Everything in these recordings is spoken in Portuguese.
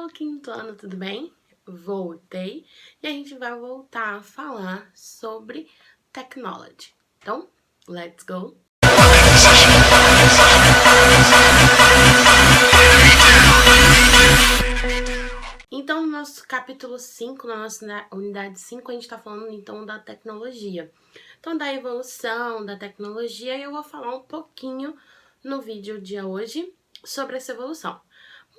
Hello, quinto ano, tudo bem? Voltei e a gente vai voltar a falar sobre technology. Então, let's go! Então, no nosso capítulo 5, na nossa unidade 5, a gente está falando então da tecnologia. Então, da evolução da tecnologia, e eu vou falar um pouquinho no vídeo de hoje sobre essa evolução.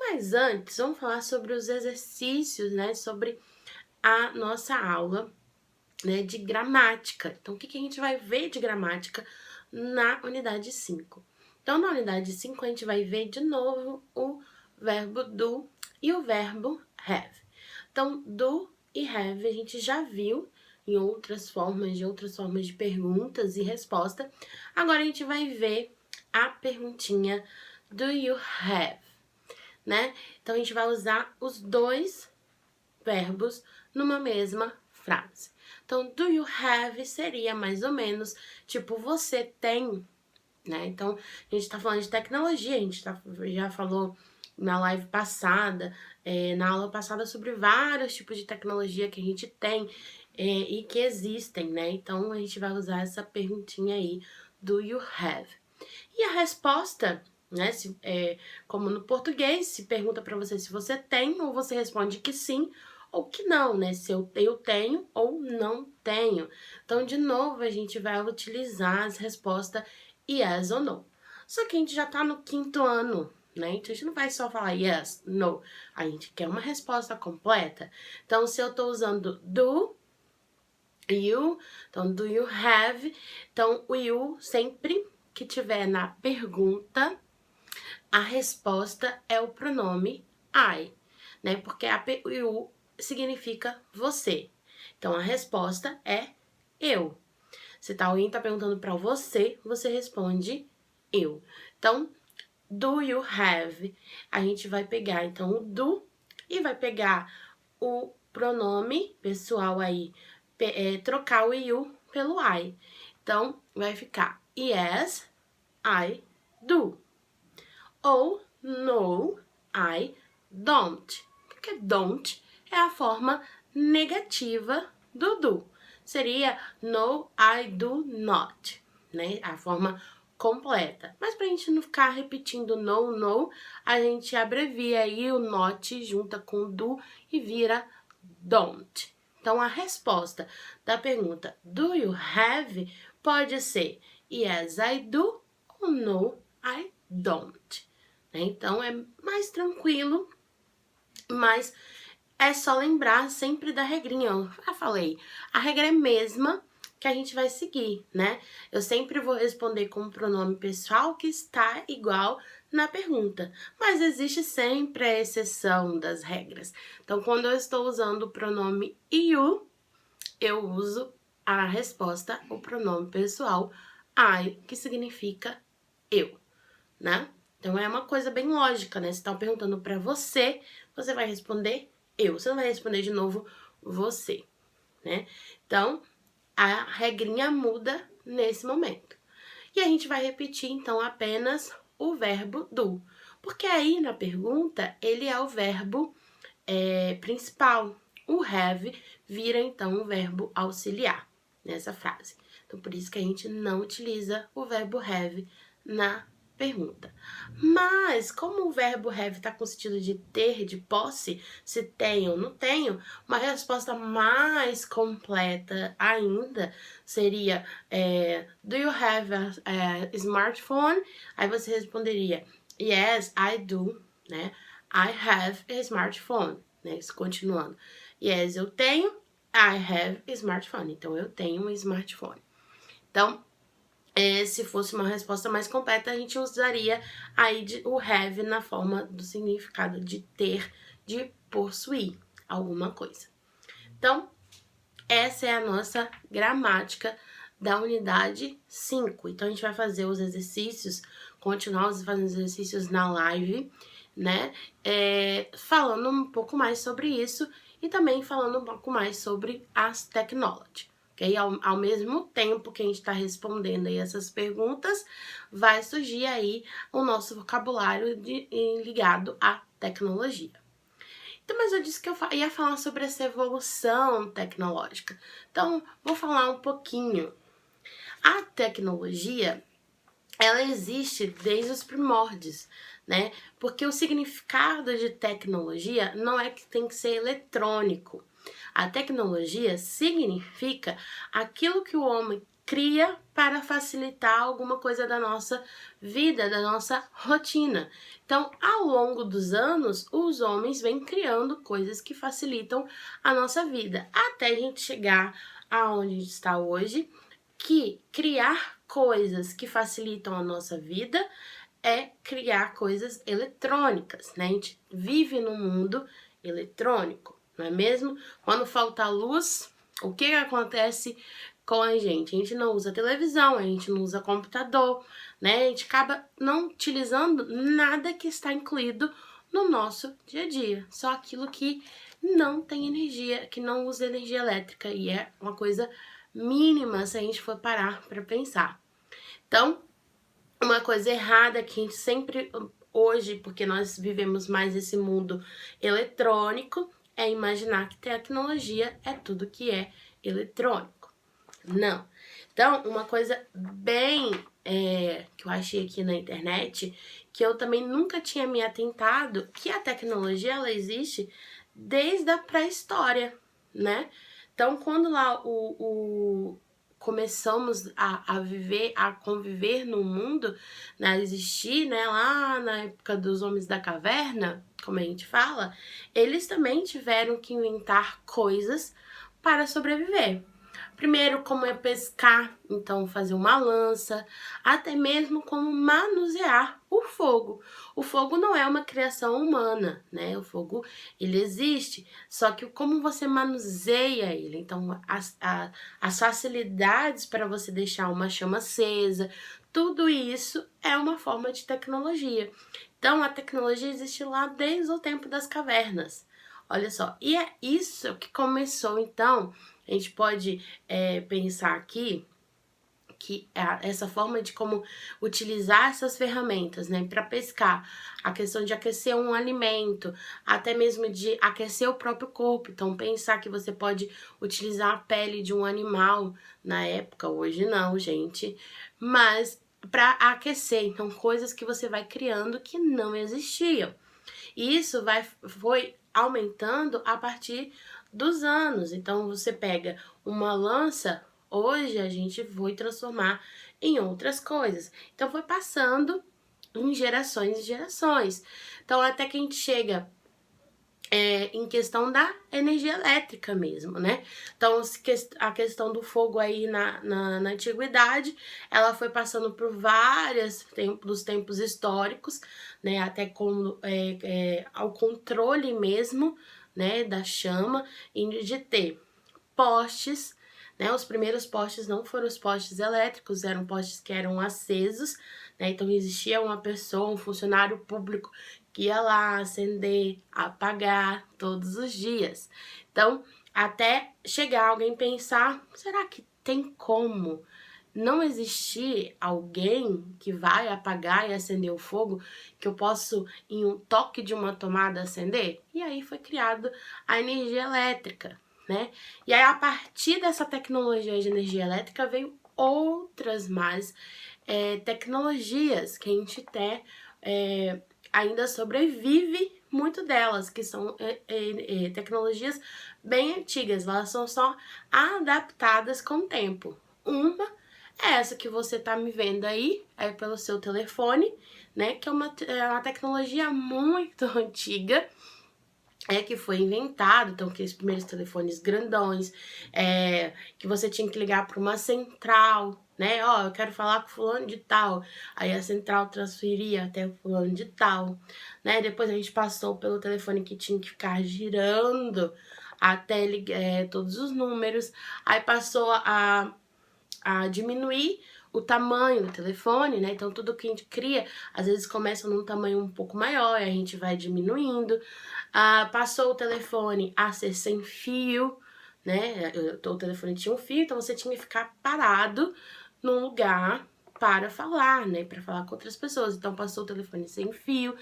Mas antes, vamos falar sobre os exercícios, né? Sobre a nossa aula, né, de gramática. Então, o que a gente vai ver de gramática na unidade 5? Então, na unidade 5, a gente vai ver de novo o verbo do e o verbo have. Então, do e have a gente já viu em outras formas de perguntas e resposta. Agora, a gente vai ver a perguntinha do you have, né? Então, a gente vai usar os dois verbos numa mesma frase. Então, do you have seria mais ou menos tipo você tem, né? Então, a gente tá falando de tecnologia, a gente já falou na live passada, na aula passada, sobre vários tipos de tecnologia que a gente tem e que existem, né? Então, a gente vai usar essa perguntinha aí, do you have? E a resposta, né, como no português, se pergunta para você se você tem, ou você responde que sim ou que não, né? Se eu tenho ou não tenho. Então, de novo, a gente vai utilizar as respostas yes ou no. Só que a gente já tá no quinto ano, né? Então, a gente não vai só falar yes, no. A gente quer uma resposta completa. Então, se eu tô usando do you, então do you have, então o you sempre que tiver na pergunta, a resposta é o pronome I, né? Porque o you significa você. Então a resposta é eu. Se alguém tá perguntando para você, você responde eu. Então, do you have? A gente vai pegar então o do e vai pegar o pronome pessoal aí, trocar o you pelo I. Então, vai ficar yes, I do. Ou no, I don't. Porque don't é a forma negativa do. Seria no, I do not, né? A forma completa. Mas pra gente não ficar repetindo no, a gente abrevia aí o not, junta com do e vira don't. Então, a resposta da pergunta do you have pode ser yes, I do ou no, I don't. Então, é mais tranquilo, mas é só lembrar sempre da regrinha. Eu já falei, a regra é a mesma que a gente vai seguir, né? Eu sempre vou responder com o pronome pessoal que está igual na pergunta, mas existe sempre a exceção das regras. Então, quando eu estou usando o pronome you, eu uso a resposta, o pronome pessoal I, que significa eu, né? Então, é uma coisa bem lógica, né? Se estão perguntando para você, você vai responder eu. Você não vai responder de novo você, né? Então, a regrinha muda nesse momento. E a gente vai repetir, então, apenas o verbo do. Porque aí, na pergunta, ele é o verbo principal. O have vira, então, o verbo auxiliar nessa frase. Então, por isso que a gente não utiliza o verbo have na pergunta. Mas, como o verbo have está com o sentido de ter, de posse, se tenho ou não tenho, uma resposta mais completa ainda seria do you have a smartphone? Aí você responderia yes, I do, né? I have a smartphone, né? Isso continuando. Yes, eu tenho. I have a smartphone. Então, eu tenho um smartphone. Então, se fosse uma resposta mais completa, a gente usaria aí o have na forma do significado de ter, de possuir alguma coisa. Então, essa é a nossa gramática da unidade 5. Então, a gente vai fazer os exercícios, continuar fazendo os exercícios na live, né? Falando um pouco mais sobre isso e também falando um pouco mais sobre as technology. Okay? Ao mesmo tempo que a gente está respondendo aí essas perguntas, vai surgir aí o nosso vocabulário ligado à tecnologia. Então, mas eu disse que eu ia falar sobre essa evolução tecnológica. Então, vou falar um pouquinho. A tecnologia, ela existe desde os primórdios, né? Porque o significado de tecnologia não é que tem que ser eletrônico. A tecnologia significa aquilo que o homem cria para facilitar alguma coisa da nossa vida, da nossa rotina. Então, ao longo dos anos, os homens vêm criando coisas que facilitam a nossa vida, até a gente chegar aonde a gente está hoje, que criar coisas que facilitam a nossa vida é criar coisas eletrônicas, né? A gente vive num mundo eletrônico, não é mesmo? Quando falta luz, o que acontece com a gente? A gente não usa televisão, a gente não usa computador, né? A gente acaba não utilizando nada que está incluído no nosso dia a dia, só aquilo que não tem energia, que não usa energia elétrica, e é uma coisa mínima se a gente for parar para pensar. Então, uma coisa errada que a gente sempre, hoje, porque nós vivemos mais esse mundo eletrônico, é imaginar que tecnologia é tudo que é eletrônico. Não. Então, uma coisa bem que eu achei aqui na internet, que eu também nunca tinha me atentado, que a tecnologia ela existe desde a pré-história, né? Então, quando lá começamos a viver, a conviver no mundo, né, a existir, né, lá na época dos homens da caverna, como a gente fala, eles também tiveram que inventar coisas para sobreviver. Primeiro, como é pescar, então fazer uma lança, até mesmo como manusear o fogo. O fogo não é uma criação humana, né? O fogo, ele existe, só que como você manuseia ele, então as facilidades para você deixar uma chama acesa, tudo isso é uma forma de tecnologia. Então, a tecnologia existe lá desde o tempo das cavernas. Olha só, e é isso que começou, então, a gente pode pensar aqui que essa forma de como utilizar essas ferramentas, né, para pescar, a questão de aquecer um alimento, até mesmo de aquecer o próprio corpo. Então, pensar que você pode utilizar a pele de um animal na época, hoje não, gente, mas para aquecer, então coisas que você vai criando que não existiam. E isso foi aumentando a partir dos anos. Então, você pega uma lança, hoje a gente foi transformar em outras coisas. Então, foi passando em gerações e gerações. Então, até que a gente chega em questão da energia elétrica mesmo, né? Então, a questão do fogo aí na antiguidade, ela foi passando por vários dos tempos históricos, né? Até como ao controle mesmo, né? Da chama, e de ter postes, né? Os primeiros postes não foram os postes elétricos, eram postes que eram acesos, né? Então existia uma pessoa, um funcionário público que ia lá acender, apagar todos os dias. Então, até chegar alguém pensar, será que tem como não existir alguém que vai apagar e acender o fogo, que eu posso, em um toque de uma tomada, acender? E aí foi criado a energia elétrica, né? E aí, a partir dessa tecnologia de energia elétrica, veio outras mais tecnologias que a gente ainda sobrevive muito delas, que são tecnologias bem antigas, elas são só adaptadas com o tempo. Uma é essa que você tá me vendo aí, pelo seu telefone, né? Que é uma tecnologia muito antiga, que foi inventado, então aqueles primeiros telefones grandões, que você tinha que ligar para uma central, né? Ó, eu quero falar com fulano de tal. Aí a central transferia até o fulano de tal, né? Depois a gente passou pelo telefone que tinha que ficar girando até todos os números. Aí passou a diminuir o tamanho do telefone, né? Então, tudo que a gente cria, às vezes começa num tamanho um pouco maior e a gente vai diminuindo. Passou o telefone a ser sem fio, né? O telefone tinha um fio, então você tinha que ficar parado num lugar para falar, né? Para falar com outras pessoas. Então, passou o telefone sem fio.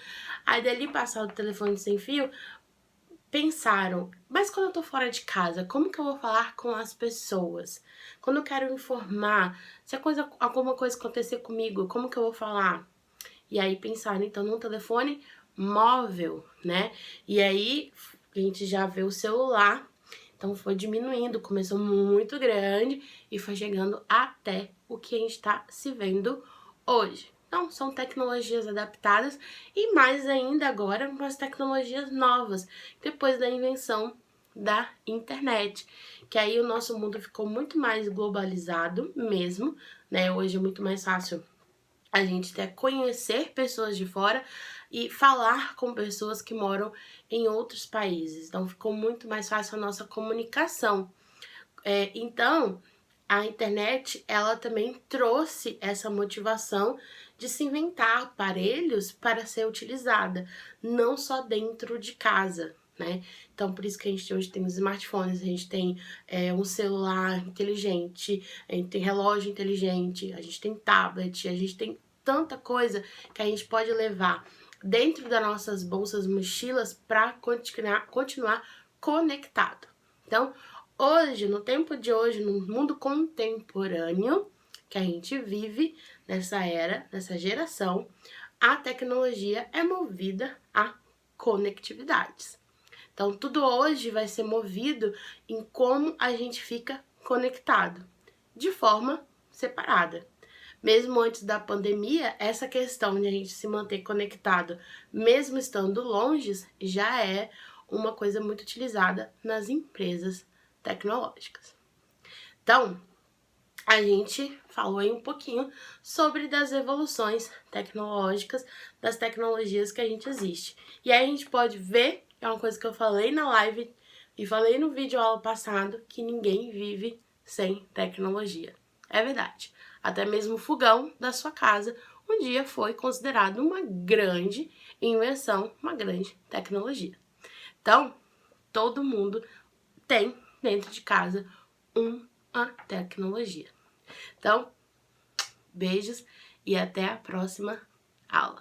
Aí, dali passar o telefone sem fio, pensaram, mas quando eu tô fora de casa, como que eu vou falar com as pessoas? Quando eu quero informar, se alguma coisa acontecer comigo, como que eu vou falar? E aí pensaram, então, num telefone móvel, né? E aí a gente já vê o celular, então foi diminuindo, começou muito grande e foi chegando até o que a gente tá se vendo hoje. Então, são tecnologias adaptadas e mais ainda agora com as tecnologias novas, depois da invenção da internet, que aí o nosso mundo ficou muito mais globalizado mesmo, né? Hoje é muito mais fácil a gente até conhecer pessoas de fora e falar com pessoas que moram em outros países. Então ficou muito mais fácil a nossa comunicação. Então, a internet, ela também trouxe essa motivação de se inventar aparelhos para ser utilizada, não só dentro de casa, né? Então, por isso que a gente hoje tem os smartphones, a gente tem um celular inteligente, a gente tem relógio inteligente, a gente tem tablet, a gente tem tanta coisa que a gente pode levar dentro das nossas bolsas, mochilas, para continuar conectado. Então, hoje, no tempo de hoje, no mundo contemporâneo que a gente vive, nessa era, nessa geração, a tecnologia é movida a conectividades. Então, tudo hoje vai ser movido em como a gente fica conectado, de forma separada. Mesmo antes da pandemia, essa questão de a gente se manter conectado, mesmo estando longe, já é uma coisa muito utilizada nas empresas tecnológicas. Então, a gente falou aí um pouquinho sobre das evoluções tecnológicas, das tecnologias que a gente existe. E aí a gente pode ver, é uma coisa que eu falei na live e falei no vídeo aula passado, que ninguém vive sem tecnologia. É verdade. Até mesmo o fogão da sua casa um dia foi considerado uma grande invenção, uma grande tecnologia. Então, todo mundo tem dentro de casa uma tecnologia. Então, beijos e até a próxima aula.